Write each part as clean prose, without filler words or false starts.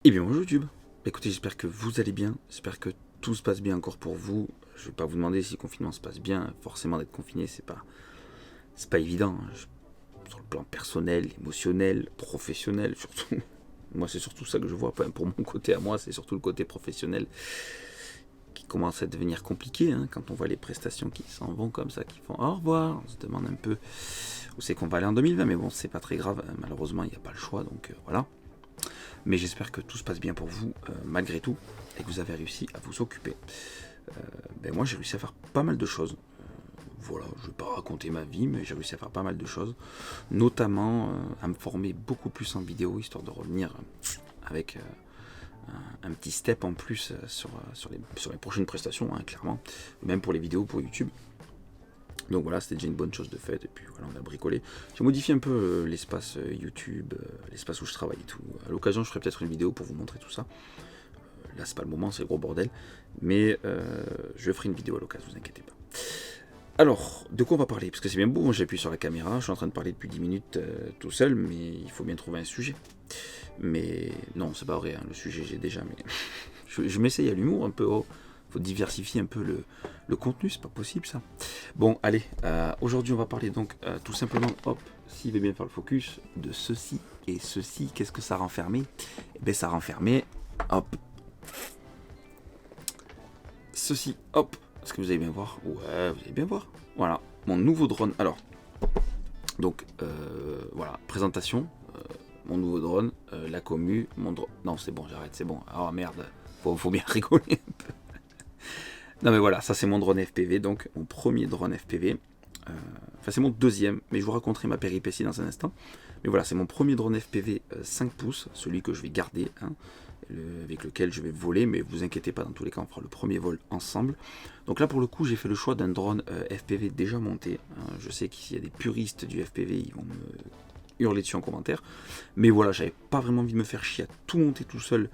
Eh bien bonjour YouTube, écoutez, j'espère que vous allez bien, j'espère que tout se passe bien encore pour vous. Je vais pas vous demander si le confinement se passe bien, forcément d'être confiné c'est pas évident, hein. Sur le plan personnel, émotionnel, professionnel surtout. Moi c'est surtout ça que je vois, enfin, pour mon côté à moi c'est surtout le côté professionnel qui commence à devenir compliqué, hein, quand on voit les prestations qui s'en vont comme ça, qui font au revoir, on se demande un peu où c'est qu'on va aller en 2020, mais bon c'est pas très grave, malheureusement il n'y a pas le choix, donc voilà. Mais j'espère que tout se passe bien pour vous malgré tout et que vous avez réussi à vous occuper. Moi j'ai réussi à faire pas mal de choses. Voilà, je ne vais pas raconter ma vie, mais j'ai réussi à faire pas mal de choses. Notamment à me former beaucoup plus en vidéo, histoire de revenir avec un petit step en plus sur les prochaines prestations, hein, clairement. Même pour les vidéos pour YouTube. Donc voilà, c'était déjà une bonne chose de fait, et puis voilà, on a bricolé. J'ai modifié un peu l'espace YouTube, l'espace où je travaille et tout. À l'occasion, je ferai peut-être une vidéo pour vous montrer tout ça. Là, c'est pas le moment, c'est le gros bordel. Mais je ferai une vidéo à l'occasion, vous inquiétez pas. Alors, de quoi on va parler? Parce que c'est bien beau, moi j'appuie sur la caméra, je suis en train de parler depuis 10 minutes tout seul, mais il faut bien trouver un sujet. Mais non, c'est pas vrai, hein, le sujet j'ai déjà, mais je m'essaye à l'humour un peu, oh. Faut diversifier un peu le contenu, c'est pas possible ça. Bon, allez, aujourd'hui on va parler donc tout simplement, hop, s'il veut bien faire le focus, de ceci et ceci. Qu'est-ce que ça renfermait? Eh bien, ça renfermait, hop, ceci, hop. Est-ce que vous allez bien voir? Ouais, vous allez bien voir. Voilà, mon nouveau drone. Alors, donc, voilà, présentation, mon nouveau drone, la commu, mon drone. Non, c'est bon, j'arrête, c'est bon. Oh merde, faut bien rigoler un peu. Non, mais voilà, ça c'est mon drone FPV, donc mon premier drone FPV. Enfin, c'est mon deuxième, mais je vous raconterai ma péripétie dans un instant. Mais voilà, c'est mon premier drone FPV 5 pouces, celui que je vais garder, hein, avec lequel je vais voler, mais vous inquiétez pas, dans tous les cas, on fera le premier vol ensemble. Donc là, pour le coup, j'ai fait le choix d'un drone FPV déjà monté, hein. Je sais qu'il y a des puristes du FPV, ils vont me hurler dessus en commentaire. Mais voilà, j'avais pas vraiment envie de me faire chier à tout monter tout seul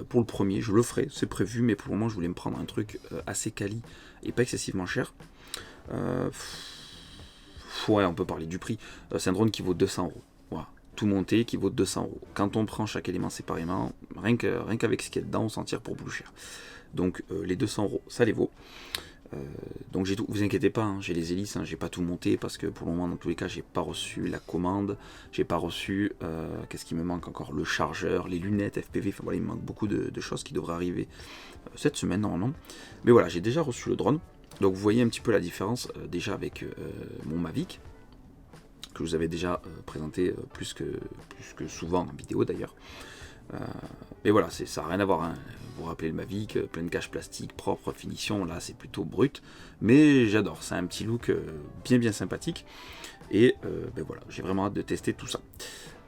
pour le premier. Je le ferai, c'est prévu, mais pour le moment, je voulais me prendre un truc assez quali et pas excessivement cher. Ouais, on peut parler du prix. C'est un drone qui vaut 200 €. Voilà, tout monté qui vaut 200 €. Quand on prend chaque élément séparément, rien qu'avec ce qu'il y a dedans, on s'en tire pour plus cher. Donc les 200 €, ça les vaut. Donc j'ai tout, vous inquiétez pas, hein, j'ai les hélices, hein, j'ai pas tout monté parce que pour le moment, dans tous les cas, j'ai pas reçu la commande, j'ai pas reçu, qu'est-ce qui me manque encore, le chargeur, les lunettes FPV, enfin voilà, il me manque beaucoup de choses qui devraient arriver cette semaine normalement. Mais voilà, j'ai déjà reçu le drone, donc vous voyez un petit peu la différence déjà avec mon Mavic, que je vous avais déjà présenté plus que souvent en vidéo d'ailleurs. Mais voilà, ça n'a rien à voir, hein. Vous vous rappelez le Mavic, plein de cache plastique, propre, finition, là c'est plutôt brut. Mais j'adore, c'est un petit look bien sympathique. Et voilà, j'ai vraiment hâte de tester tout ça.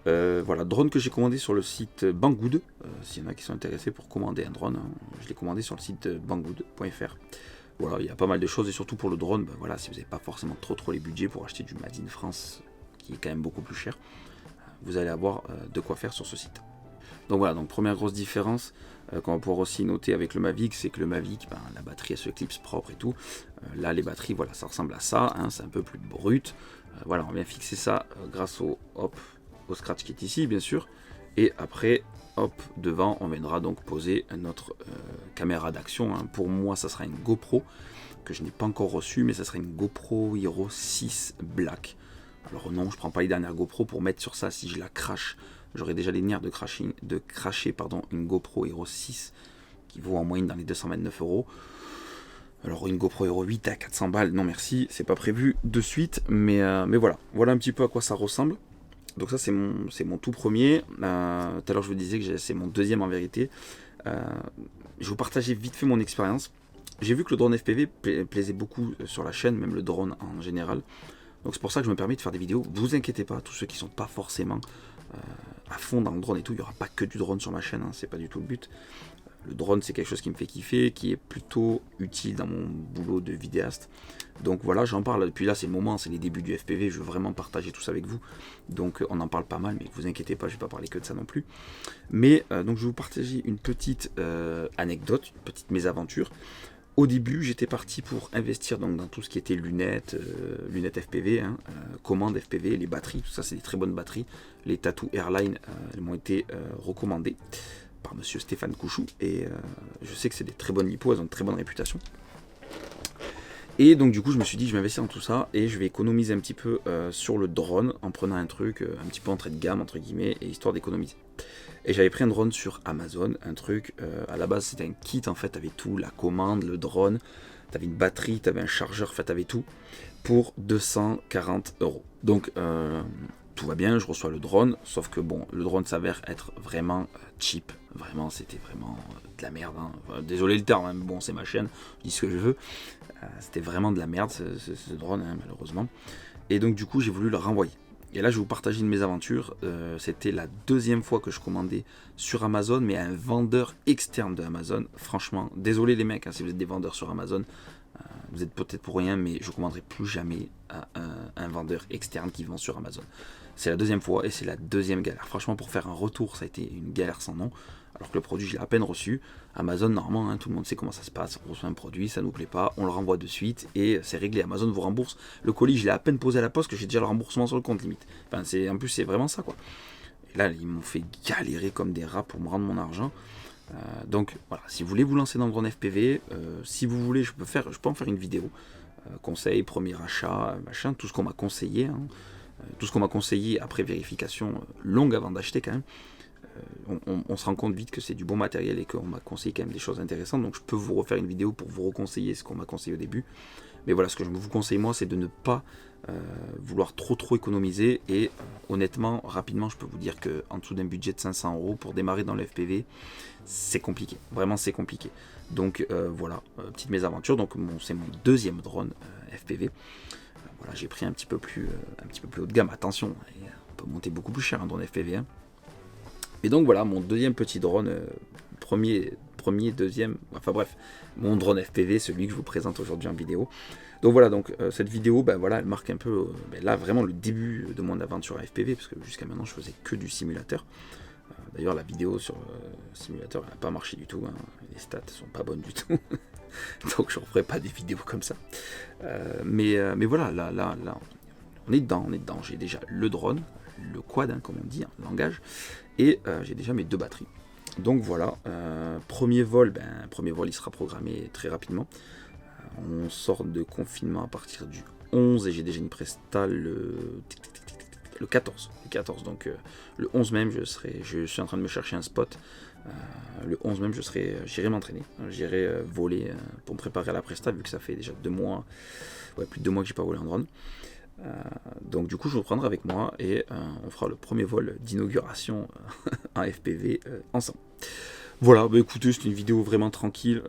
Voilà, drone que j'ai commandé sur le site Banggood. S'il y en a qui sont intéressés pour commander un drone, hein, je l'ai commandé sur le site banggood.fr. Voilà, il y a pas mal de choses et surtout pour le drone, voilà, si vous n'avez pas forcément trop les budgets pour acheter du Made in France, qui est quand même beaucoup plus cher, vous allez avoir de quoi faire sur ce site. Donc voilà, donc première grosse différence qu'on va pouvoir aussi noter avec le Mavic, c'est que le Mavic, la batterie elle se clipse propre et tout. Là les batteries, voilà, ça ressemble à ça, hein, c'est un peu plus brut. Voilà, on vient fixer ça grâce au scratch qui est ici bien sûr. Et après, hop, devant on viendra donc poser notre caméra d'action, hein. Pour moi ça sera une GoPro, que je n'ai pas encore reçue, mais ça sera une GoPro Hero 6 Black. Alors non, je prends pas les dernières GoPro pour mettre sur ça si je la crache. J'aurais déjà les nerfs de cracher une GoPro Hero 6 qui vaut en moyenne dans les 229 €. Alors une GoPro Hero 8 à 400 balles, non merci, c'est pas prévu de suite, mais voilà un petit peu à quoi ça ressemble. Donc ça c'est mon tout premier. Tout à l'heure je vous disais que c'est mon deuxième en vérité. Je vais vous partager vite fait mon expérience. J'ai vu que le drone FPV plaisait beaucoup sur la chaîne, même le drone en général. Donc c'est pour ça que je me permets de faire des vidéos. Vous inquiétez pas, tous ceux qui sont pas forcément à fond dans le drone et tout, il n'y aura pas que du drone sur ma chaîne, hein, c'est pas du tout le but. Le drone c'est quelque chose qui me fait kiffer, qui est plutôt utile dans mon boulot de vidéaste. Donc voilà, j'en parle, depuis là c'est le moment, c'est les débuts du FPV, je veux vraiment partager tout ça avec vous. Donc on en parle pas mal, mais vous inquiétez pas, je vais pas parler que de ça non plus. Mais donc je vais vous partager une petite anecdote, une petite mésaventure. Au début, j'étais parti pour investir donc dans tout ce qui était lunettes FPV, hein, commandes FPV, les batteries, tout ça c'est des très bonnes batteries. Les Tattoo Airline, elles m'ont été recommandées. par monsieur Stéphane Couchou, et je sais que c'est des très bonnes lipos, elles ont une très bonne réputation. Et donc du coup je me suis dit je vais investir dans tout ça et je vais économiser un petit peu sur le drone en prenant un truc un petit peu entrée de gamme entre guillemets et histoire d'économiser. Et j'avais pris un drone sur Amazon, un truc, à la base c'était un kit en fait, t'avais tout, la commande, le drone, t'avais une batterie, t'avais un chargeur, en fait t'avais tout, pour 240 €. Donc tout va bien, je reçois le drone, sauf que bon, le drone s'avère être vraiment cheap, vraiment c'était vraiment de la merde, hein. Enfin, désolé le terme, hein, mais bon c'est ma chaîne, je dis ce que je veux, c'était vraiment de la merde ce drone hein, malheureusement, et donc du coup j'ai voulu le renvoyer. Et là je vais vous partager une mésaventure, c'était la deuxième fois que je commandais sur Amazon, mais à un vendeur externe de Amazon. Franchement, désolé les mecs, hein, si vous êtes des vendeurs sur Amazon, vous êtes peut-être pour rien, mais je ne commanderai plus jamais à un vendeur externe qui vend sur Amazon. C'est la deuxième fois et c'est la deuxième galère. Franchement, pour faire un retour, ça a été une galère sans nom. Alors que le produit, je l'ai à peine reçu. Amazon, normalement, hein, tout le monde sait comment ça se passe. On reçoit un produit, ça ne nous plaît pas, on le renvoie de suite et c'est réglé. Amazon vous rembourse. Le colis, je l'ai à peine posé à la poste que j'ai déjà le remboursement sur le compte limite. Enfin, en plus, c'est vraiment ça, quoi. Et là, ils m'ont fait galérer comme des rats pour me rendre mon argent. Donc voilà, si vous voulez vous lancer dans le drone FPV, si vous voulez, je peux en faire une vidéo. Conseil, premier achat, machin, tout ce qu'on m'a conseillé. Hein. Tout ce qu'on m'a conseillé après vérification longue avant d'acheter quand même. On se rend compte vite que c'est du bon matériel et qu'on m'a conseillé quand même des choses intéressantes. Donc je peux vous refaire une vidéo pour vous reconseiller ce qu'on m'a conseillé au début. Mais voilà, ce que je vous conseille moi, c'est de ne pas vouloir trop économiser. Et honnêtement, rapidement, je peux vous dire qu'en dessous d'un budget de 500 € pour démarrer dans le FPV, c'est compliqué. Vraiment, c'est compliqué. Donc voilà, petite mésaventure. Donc c'est mon deuxième drone FPV. Voilà, j'ai pris un petit peu plus haut de gamme. Attention, on peut monter beaucoup plus cher un drone FPV. Hein. Et donc voilà, mon deuxième petit drone, premier, deuxième, enfin bref, mon drone FPV, celui que je vous présente aujourd'hui en vidéo. Donc voilà, cette vidéo, ben voilà, elle marque un peu, là vraiment le début de mon aventure à FPV, parce que jusqu'à maintenant je faisais que du simulateur. D'ailleurs la vidéo sur le simulateur, elle n'a pas marché du tout, hein. Les stats sont pas bonnes du tout. Donc je ne referai pas des vidéos comme ça. Mais voilà, là, on est dedans. J'ai déjà le drone, le quad, hein, comme on dit, en langage, et j'ai déjà mes deux batteries. Donc voilà, premier vol, il sera programmé très rapidement. On sort de confinement à partir du 11 et j'ai déjà une presta le 14. Donc le 11 même, je suis en train de me chercher un spot. Le 11 même, j'irai m'entraîner, j'irai voler pour me préparer à la presta, vu que ça fait déjà 2 mois, plus de 2 mois que j'ai pas volé en drone. Donc du coup, je vous prendrai avec moi et on fera le premier vol d'inauguration en FPV ensemble. Voilà, écoutez, c'est une vidéo vraiment tranquille.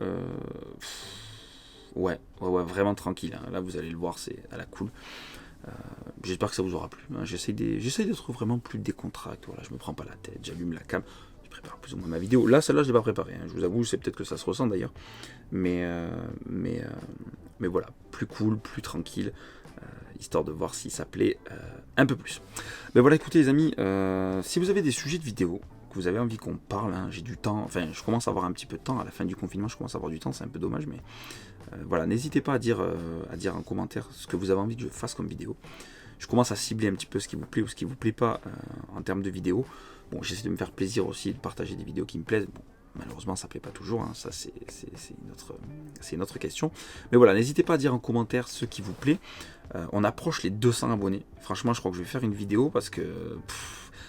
Ouais, vraiment tranquille. Hein. Là, vous allez le voir, c'est à la cool. J'espère que ça vous aura plu. Hein. J'essaie d'être vraiment plus décontracté. Voilà, je me prends pas la tête, j'allume la cam, je prépare plus ou moins ma vidéo. Là, celle-là, je l'ai pas préparée. Hein. Je vous avoue, c'est peut-être que ça se ressent d'ailleurs. Mais voilà, plus cool, plus tranquille. Histoire de voir si ça plaît un peu plus. Mais voilà, écoutez les amis, si vous avez des sujets de vidéo que vous avez envie qu'on parle, hein, j'ai du temps, enfin je commence à avoir un petit peu de temps, à la fin du confinement je commence à avoir du temps, c'est un peu dommage, mais voilà, n'hésitez pas à dire en commentaire ce que vous avez envie que je fasse comme vidéo. Je commence à cibler un petit peu ce qui vous plaît ou ce qui vous plaît pas en termes de vidéos. Bon, j'essaie de me faire plaisir aussi, de partager des vidéos qui me plaisent. Bon, malheureusement, ça ne plaît pas toujours, hein. Ça c'est une autre question. Mais voilà, n'hésitez pas à dire en commentaire ce qui vous plaît. On approche les 200 abonnés. Franchement, je crois que je vais faire une vidéo parce que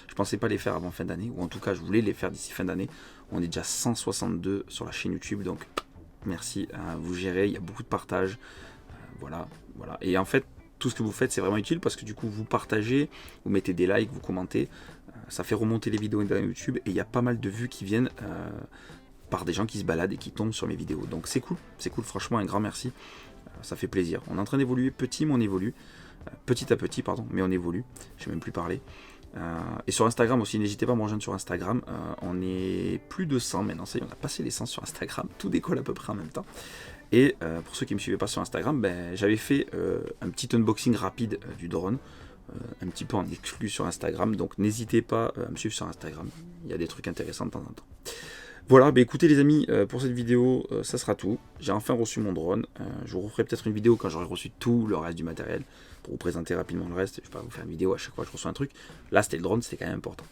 je pensais pas les faire avant fin d'année, ou en tout cas, je voulais les faire d'ici fin d'année. On est déjà 162 sur la chaîne YouTube, donc merci, vous gérez, il y a beaucoup de partage. Voilà. Et en fait, tout ce que vous faites, c'est vraiment utile parce que du coup, vous partagez, vous mettez des likes, vous commentez. Ça fait remonter les vidéos dans YouTube et il y a pas mal de vues qui viennent par des gens qui se baladent et qui tombent sur mes vidéos. Donc c'est cool, franchement, un grand merci. Ça fait plaisir. On est en train d'évoluer petit, mais on évolue. Petit à petit, mais on évolue. Je sais même plus parler. Et sur Instagram aussi, n'hésitez pas à me rejoindre sur Instagram. On est plus de 100 maintenant. Ça y est, on a passé les 100 sur Instagram. Tout décolle à peu près en même temps. Et pour ceux qui ne me suivaient pas sur Instagram, j'avais fait un petit unboxing rapide du drone. Un petit peu en exclu sur Instagram. Donc n'hésitez pas à me suivre sur Instagram. Il y a des trucs intéressants de temps en temps. Voilà, bah écoutez les amis, pour cette vidéo, ça sera tout. J'ai enfin reçu mon drone. Je vous referai peut-être une vidéo quand j'aurai reçu tout le reste du matériel, pour vous présenter rapidement le reste. Je vais pas vous faire une vidéo à chaque fois que je reçois un truc. Là, c'était le drone, c'était quand même important.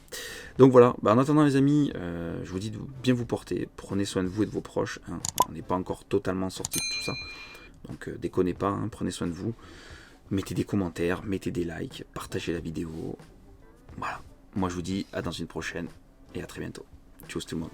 Donc voilà, bah en attendant les amis, je vous dis de bien vous porter. Prenez soin de vous et de vos proches, hein. On n'est pas encore totalement sorti de tout ça. Donc déconnez pas, hein, prenez soin de vous. Mettez des commentaires, mettez des likes, partagez la vidéo. Voilà. Moi je vous dis à dans une prochaine et à très bientôt. Tchuss tout le monde.